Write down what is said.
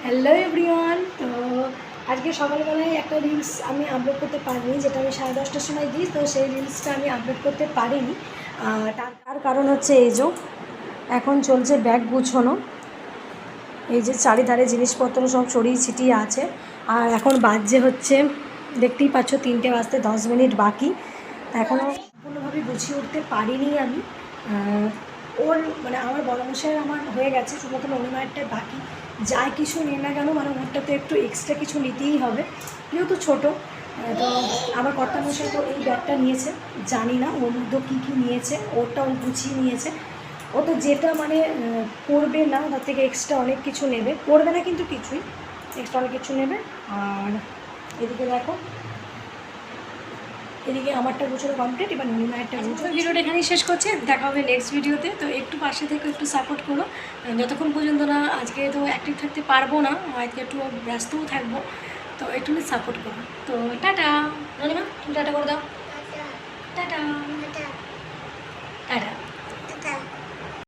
Hello everyone. তো আজকে সকালবেলায় একটা রিলস আমি আপলোড করতে পারিনি, যেটা আমি 10:30টার সময় দিই। তো সেই রিলসটা আমি আপলোড করতে পারিনি। তার কারণ হচ্ছে এই যে এখন চলছে ব্যাগ গুছানো। এই যে চারিধারে জিনিসপত্র সব ছড়িয়ে ছিটিয়ে আছে। আর এখন বাজে হচ্ছে, দেখতেই পাচ্ছ, 3টে বাজতে 10 মিনিট বাকি। এখনও সম্পূর্ণভাবে গুছিয়ে উঠতে পারিনি আমি। ওর মানে আমার বড়মশাইয়ের আমার হয়ে গেছে, শুধুমাত্র অনিমায়েরটাই বাকি। যাই কিছু নিয়ে না কেন, মানে ওরটা তো একটু এক্সট্রা কিছু নিতেই হবে, যেহেতু ছোটো। তো আমার কর্তামশাই তো এই ব্যাগটা নিয়েছে, জানি না ওর মধ্যে কী কী নিয়েছে, ওরটাও গুছিয়ে নিয়েছে। ও তো যেটা মানে করবে না, তার থেকে এক্সট্রা অনেক কিছু নেবে, করবে না কিন্তু কিছুই, এক্সট্রা অনেক কিছু নেবে। আর এদিকে দেখো, এদিকে আমারটা গুছানো কমপ্লিট, এবার নীলিমায়েরটা গুছানো। ভিডিওটা এখানেই শেষ করছি, দেখা হবে নেক্সট ভিডিওতে। তো একটু পাশে থেকে একটু সাপোর্ট করো, যতক্ষণ পর্যন্ত না, আজকে তো অ্যাক্টিভ থাকতে পারবো না, আজকে একটু ব্যস্তও থাকবো, তো একটু সাপোর্ট করো। তো টাটা নীলিমা, তুমি টাটা করে দাও। টাটা।